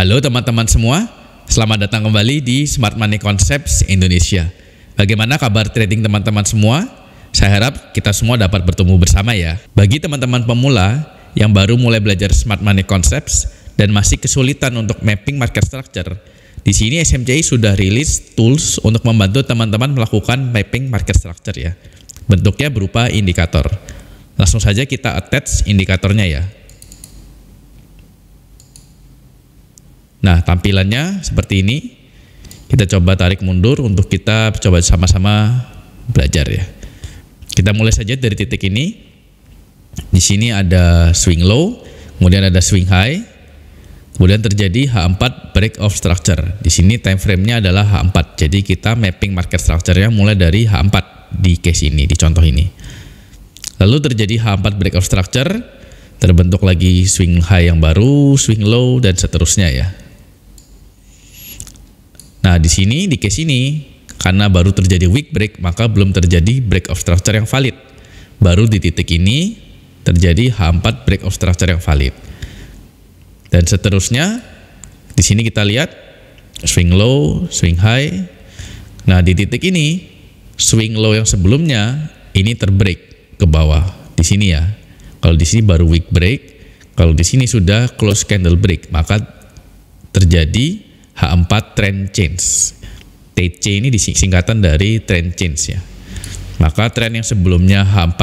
Halo teman-teman semua, selamat datang kembali di Smart Money Concepts Indonesia. Bagaimana kabar trading teman-teman semua? Saya harap kita semua dapat bertemu bersama ya. Bagi teman-teman pemula yang baru mulai belajar Smart Money Concepts dan masih kesulitan untuk mapping market structure, di sini SMCI sudah rilis tools untuk membantu teman-teman melakukan mapping market structure ya. Bentuknya berupa indikator. Langsung saja kita attach indikatornya ya. Nah, tampilannya seperti ini. Kita coba tarik mundur untuk kita coba sama-sama belajar ya. Kita mulai saja dari titik ini. Di sini ada swing low, kemudian ada swing high, kemudian terjadi H4 break of structure. Di sini time frame-nya adalah H4. Jadi kita mapping market structure-nya mulai dari H4 di case ini, di contoh ini. Lalu terjadi H4 break of structure, terbentuk lagi swing high yang baru, swing low, dan seterusnya ya. Nah, di sini, di case ini, karena baru terjadi wick break, maka belum terjadi break of structure yang valid. Baru di titik ini, terjadi H4 break of structure yang valid. Dan seterusnya, di sini kita lihat, swing low, swing high. Nah, di titik ini, swing low yang sebelumnya, ini terbreak ke bawah. Di sini ya. Kalau di sini baru wick break, kalau di sini sudah close candle break, maka terjadi H4 trend change. TC ini disingkatan dari trend change ya. Maka tren yang sebelumnya H4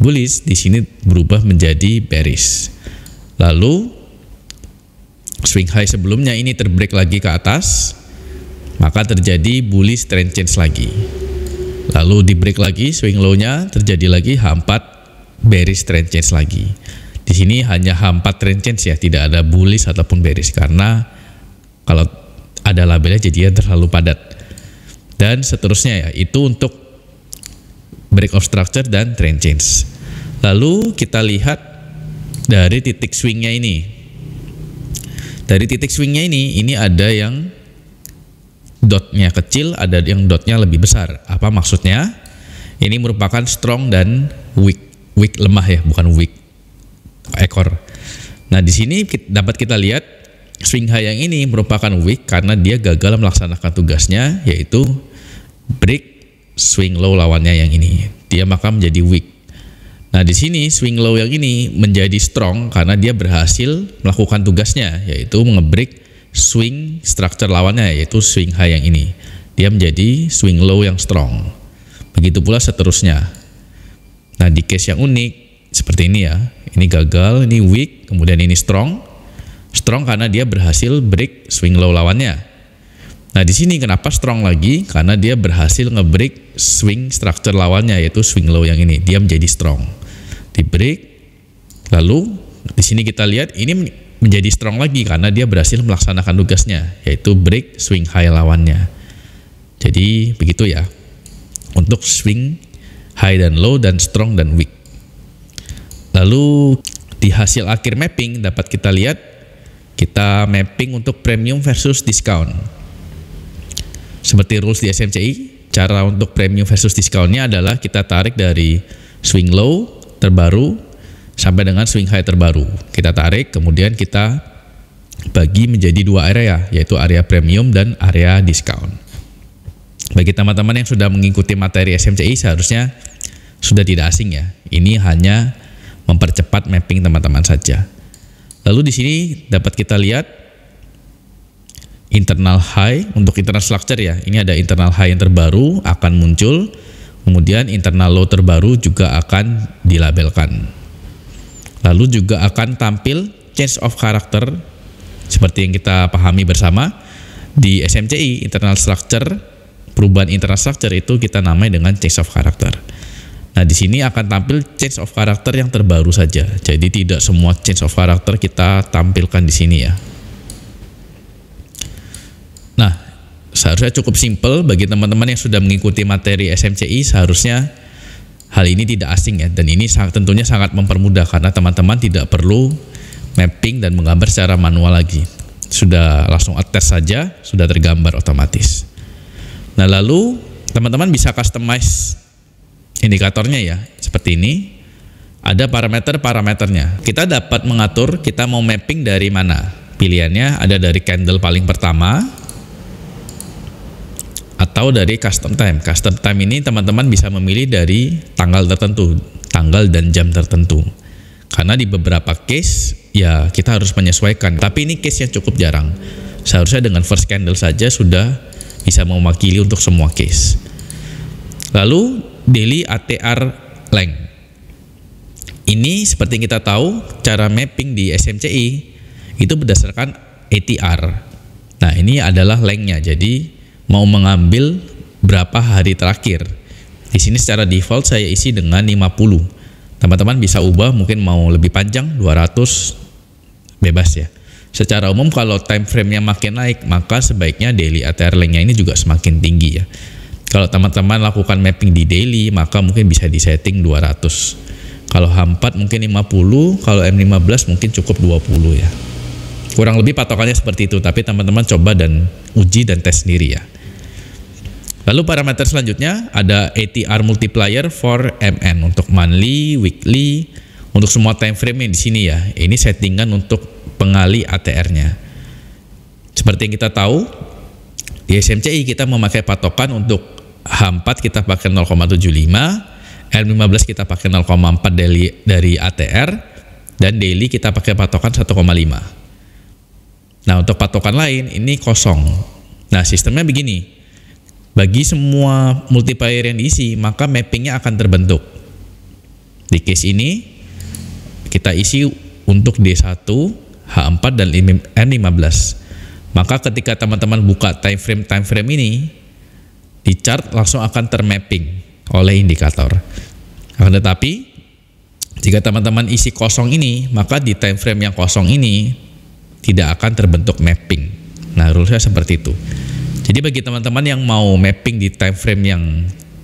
bullish di sini berubah menjadi bearish. Lalu swing high sebelumnya ini terbreak lagi ke atas, maka terjadi bullish trend change lagi. Lalu di break lagi swing low-nya, terjadi lagi H4 bearish trend change lagi. Di sini hanya H4 trend change ya, tidak ada bullish ataupun bearish karena kalau ada labelnya jadinya terlalu padat. Dan seterusnya ya, itu untuk break of structure dan trend change. Lalu kita lihat dari titik swingnya ini. Dari titik swingnya ini ada yang dotnya kecil, ada yang dotnya lebih besar. Apa maksudnya? Ini merupakan strong dan weak. Weak lemah ya, bukan weak ekor. Nah, di sini dapat kita lihat swing high yang ini merupakan weak karena dia gagal melaksanakan tugasnya, yaitu break swing low lawannya yang ini. Dia maka menjadi weak. Nah, di sini swing low yang ini menjadi strong karena dia berhasil melakukan tugasnya, yaitu nge-break swing structure lawannya, yaitu swing high yang ini. Dia menjadi swing low yang strong. Begitu pula seterusnya. Nah, di case yang unik seperti ini ya. Ini gagal, ini weak, kemudian ini strong. Strong karena dia berhasil break swing low lawannya. Nah, di sini kenapa strong lagi? Karena dia berhasil nge-break swing structure lawannya, yaitu swing low yang ini. Dia menjadi strong. Di break. Lalu di sini kita lihat ini menjadi strong lagi karena dia berhasil melaksanakan tugasnya, yaitu break swing high lawannya. Jadi begitu ya. Untuk swing high dan low dan strong dan weak. Lalu di hasil akhir mapping dapat kita lihat kita mapping untuk premium versus discount. Seperti rules di SMCI, cara untuk premium versus discountnya adalah kita tarik dari swing low terbaru sampai dengan swing high terbaru. Kita tarik, kemudian kita bagi menjadi dua area, yaitu area premium dan area discount. Bagi teman-teman yang sudah mengikuti materi SMCI seharusnya sudah tidak asing ya. Ini hanya mempercepat mapping teman-teman saja. Lalu di sini dapat kita lihat internal high untuk internal structure ya. Ini ada internal high yang terbaru akan muncul, kemudian internal low terbaru juga akan dilabelkan. Lalu juga akan tampil change of character seperti yang kita pahami bersama di SMCI. Internal structure, perubahan internal structure itu kita namai dengan change of character. Nah, di sini akan tampil change of character yang terbaru saja. Jadi tidak semua change of character kita tampilkan di sini ya. Nah, seharusnya cukup simple bagi teman-teman yang sudah mengikuti materi SMCI, seharusnya hal ini tidak asing ya. Dan ini tentunya sangat mempermudah karena teman-teman tidak perlu mapping dan menggambar secara manual lagi. Sudah langsung attach saja, sudah tergambar otomatis. Nah, lalu teman-teman bisa customize indikatornya ya, seperti ini. Ada parameter-parameternya. Kita dapat mengatur kita mau mapping dari mana. Pilihannya ada dari candle paling pertama atau dari custom time. Custom time ini teman-teman bisa memilih dari tanggal tertentu, tanggal dan jam tertentu. Karena di beberapa case ya kita harus menyesuaikan. Tapi ini case yang cukup jarang. Seharusnya dengan first candle saja sudah bisa mewakili untuk semua case. Lalu daily ATR length. Ini seperti yang kita tahu cara mapping di SMCI itu berdasarkan ATR. Nah, ini adalah length-nya. Jadi mau mengambil berapa hari terakhir. Di sini secara default saya isi dengan 50. Teman-teman bisa ubah, mungkin mau lebih panjang 200 bebas ya. Secara umum kalau time frame-nya makin naik, maka sebaiknya daily ATR length-nya ini juga semakin tinggi ya. Kalau teman-teman lakukan mapping di daily, maka mungkin bisa disetting 200. Kalau H4 mungkin 50, kalau M15 mungkin cukup 20 ya. Kurang lebih patokannya seperti itu, tapi teman-teman coba dan uji dan tes sendiri ya. Lalu parameter selanjutnya ada ATR multiplier for MN untuk monthly, weekly, untuk semua time frame di sini ya. Ini settingan untuk pengali ATR-nya. Seperti yang kita tahu, di SMCI kita memakai patokan untuk H4 kita pakai 0,75, M15 kita pakai 0,4 dari ATR, dan daily kita pakai patokan 1,5. Nah, untuk patokan lain ini kosong. Nah, sistemnya begini. Bagi semua multiplier yang diisi, maka mappingnya akan terbentuk. Di case ini kita isi untuk D1, H4 dan M15. Maka ketika teman-teman buka time frame ini di chart langsung akan termapping oleh indikator. Akan tetapi jika teman-teman isi kosong ini, maka di time frame yang kosong ini tidak akan terbentuk mapping. Nah, rulesnya seperti itu. Jadi bagi teman-teman yang mau mapping di time frame yang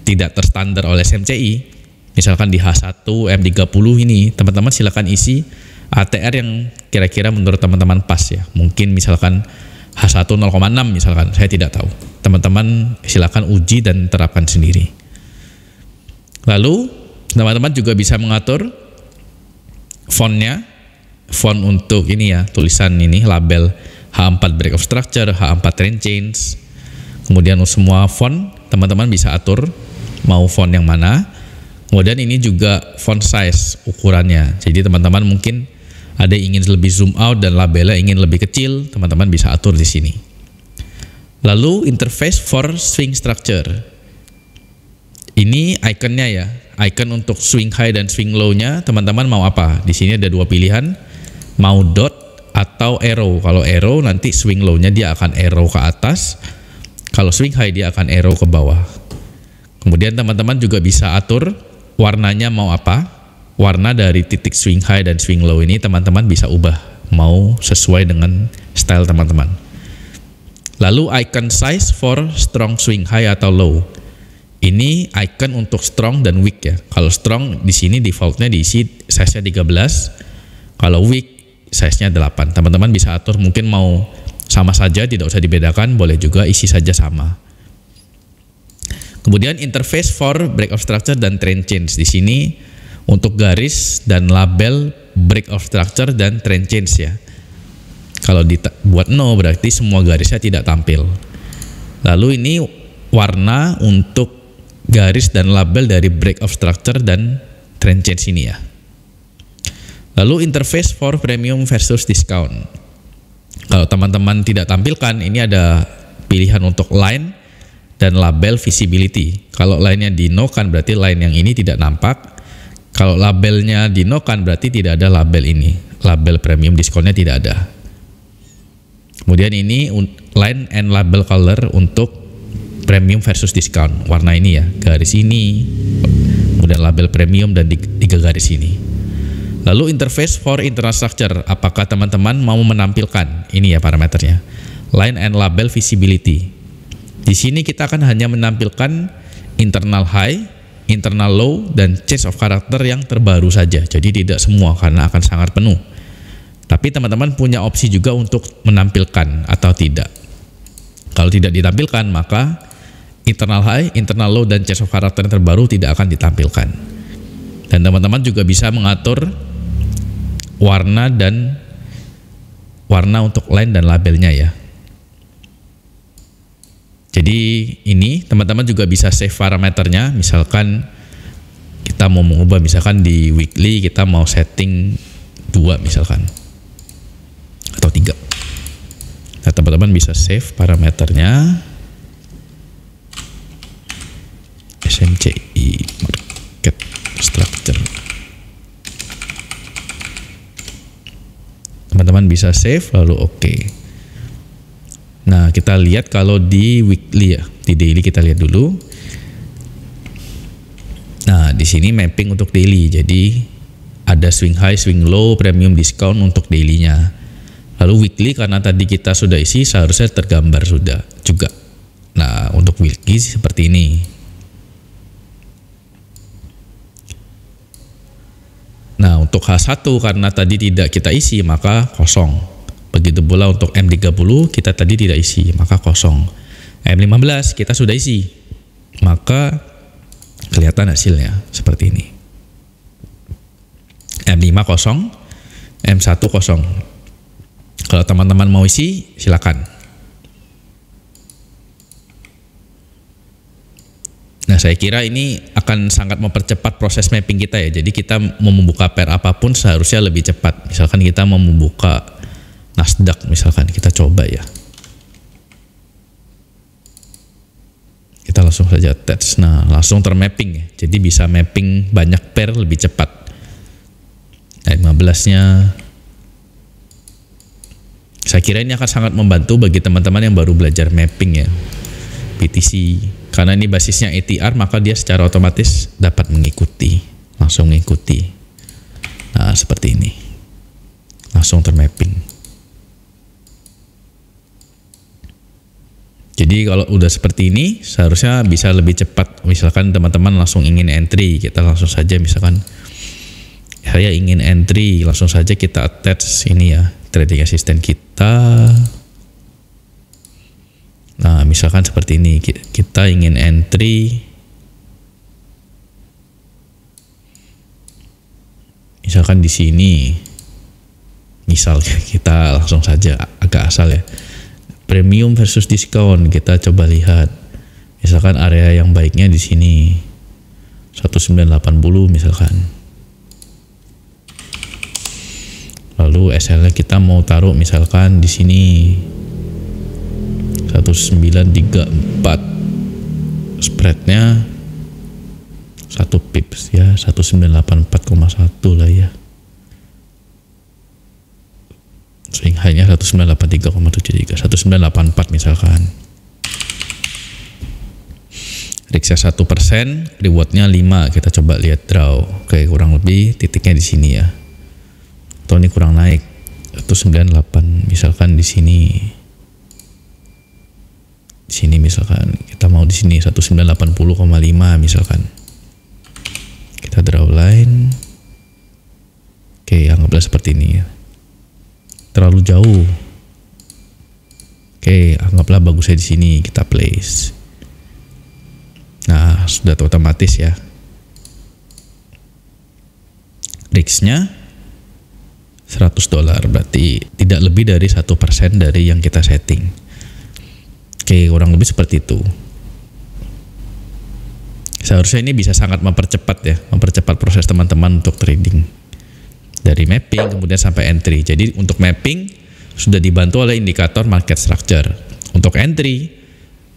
tidak terstandar oleh SMCI, misalkan di H1, M30 ini, teman-teman silakan isi ATR yang kira-kira menurut teman-teman pas ya. Mungkin misalkan H1 0,6 misalkan, saya tidak tahu. Teman-teman silakan uji dan terapkan sendiri. Lalu teman-teman juga bisa mengatur fontnya, font untuk ini ya, tulisan ini label H4 break of structure, H4 trend change. Kemudian semua font teman-teman bisa atur mau font yang mana. Kemudian ini juga font size ukurannya. Jadi teman-teman mungkin ada yang ingin lebih zoom out dan labelnya ingin lebih kecil, teman-teman bisa atur di sini. Lalu interface for swing structure. Ini ikonnya ya, icon untuk swing high dan swing low-nya teman-teman mau apa? Di sini ada dua pilihan, mau dot atau arrow. Kalau arrow nanti swing low-nya dia akan arrow ke atas, kalau swing high dia akan arrow ke bawah. Kemudian teman-teman juga bisa atur warnanya mau apa? Warna dari titik swing high dan swing low ini teman-teman bisa ubah, mau sesuai dengan style teman-teman. Lalu icon size for strong swing high atau low. Ini icon untuk strong dan weak ya. Kalau strong di sini defaultnya diisi size-nya 13. Kalau weak size-nya 8. Teman-teman bisa atur, mungkin mau sama saja tidak usah dibedakan, boleh juga isi saja sama. Kemudian interface for break of structure dan trend change. Di sini untuk garis dan label break of structure dan trend change ya. Kalau dibuat no berarti semua garisnya tidak tampil. Lalu ini warna untuk garis dan label dari break of structure dan trend change ini ya. Lalu interface for premium versus discount. Kalau teman-teman tidak tampilkan, ini ada pilihan untuk line dan label visibility. Kalau line-nya di no kan berarti line yang ini tidak nampak. Kalau labelnya di no kan berarti tidak ada label ini. Label premium discountnya tidak ada. Kemudian ini line and label color untuk premium versus discount, warna ini ya, garis ini, kemudian label premium dan 3 garis ini. Lalu interface for internal structure, apakah teman-teman mau menampilkan ini ya parameternya, line and label visibility. Di sini kita akan hanya menampilkan internal high, internal low, dan change of character yang terbaru saja. Jadi tidak semua karena akan sangat penuh. Tapi teman-teman punya opsi juga untuk menampilkan atau tidak. Kalau tidak ditampilkan maka internal high, internal low, dan change of character yang terbaru tidak akan ditampilkan. Dan teman-teman juga bisa mengatur warna dan warna untuk line dan labelnya ya. Jadi ini teman-teman juga bisa save parameternya, misalkan kita mau mengubah, misalkan di weekly kita mau setting 2 misalkan atau 3. Nah, teman-teman bisa save parameternya SMCI market structure. Teman-teman bisa save lalu oke. Nah, kita lihat kalau di weekly ya, di daily kita lihat dulu. Nah, di sini mapping untuk daily. Jadi ada swing high, swing low, premium discount untuk daily-nya. Lalu weekly karena tadi kita sudah isi seharusnya tergambar sudah juga. Nah, untuk weekly seperti ini. Nah, untuk H1 karena tadi tidak kita isi maka kosong. Begitu pula untuk M30 kita tadi tidak isi maka kosong. M15 kita sudah isi maka kelihatan hasilnya seperti ini. M5 kosong, M1 kosong. Kalau teman-teman mau isi silakan. Nah, saya kira ini akan sangat mempercepat proses mapping kita ya. Jadi kita mau membuka pair apapun seharusnya lebih cepat. Misalkan kita mau membuka Nasdaq misalkan, kita coba ya. Kita langsung saja attach. Nah, langsung termapping ya. Jadi bisa mapping banyak pair lebih cepat. Nah, 15-nya saya kira ini akan sangat membantu bagi teman-teman yang baru belajar mapping ya. BTC. Karena ini basisnya ATR maka dia secara otomatis dapat mengikuti. Langsung mengikuti. Nah, seperti ini. Langsung termapping. Jadi kalau udah seperti ini seharusnya bisa lebih cepat. Misalkan teman-teman langsung ingin entry, kita langsung saja misalkan saya ingin entry, langsung saja kita attach ini ya, trading assistant kita. Nah, misalkan seperti ini, kita ingin entry. Misalkan di sini. Misal kita langsung saja agak asal ya. Premium versus diskon, kita coba lihat. Misalkan area yang baiknya di sini 1980 misalkan. Lalu SL-nya kita mau taruh misalkan di sini 1934. Spreadnya 1 pips ya, 1984,1 lah ya. Swing high-nya 1983,73, 1984 misalkan. Risknya 1%, rewardnya 5. Kita coba lihat draw. Oke, kurang lebih titiknya di sini ya. Atau ini kurang naik. 198 misalkan di sini. Di sini misalkan kita mau di sini 1980,5 misalkan. Kita draw line. Oke, anggaplah seperti ini ya. Terlalu jauh. Oke, anggaplah bagusnya di sini, kita place. Nah, sudah otomatis ya. Risknya $100, berarti tidak lebih dari 1% dari yang kita setting. Oke, kurang lebih seperti itu. Seharusnya ini bisa sangat mempercepat ya, mempercepat proses teman-teman untuk trading. Dari mapping kemudian sampai entry. Jadi untuk mapping sudah dibantu oleh indikator market structure. Untuk entry,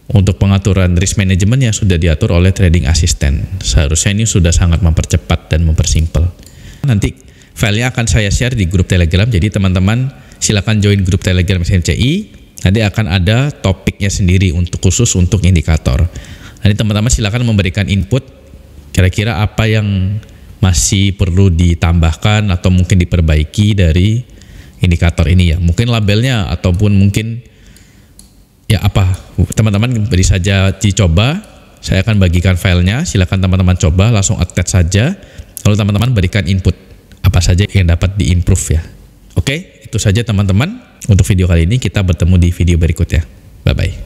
untuk pengaturan risk manajemennya sudah diatur oleh trading assistant. Seharusnya ini sudah sangat mempercepat dan mempersimpel. Nanti filenya akan saya share di grup Telegram. Jadi teman-teman silakan join grup Telegram SMCI. Nanti akan ada topiknya sendiri untuk khusus untuk indikator. Nanti teman-teman silakan memberikan input kira-kira apa yang masih perlu ditambahkan atau mungkin diperbaiki dari indikator ini ya. Mungkin labelnya ataupun mungkin ya apa. Teman-teman beri saja dicoba. Saya akan bagikan filenya. Silakan teman-teman coba, langsung attach saja. Lalu teman-teman berikan input apa saja yang dapat diimprove ya. Oke, itu saja teman-teman. Untuk video kali ini kita bertemu di video berikutnya. Bye-bye.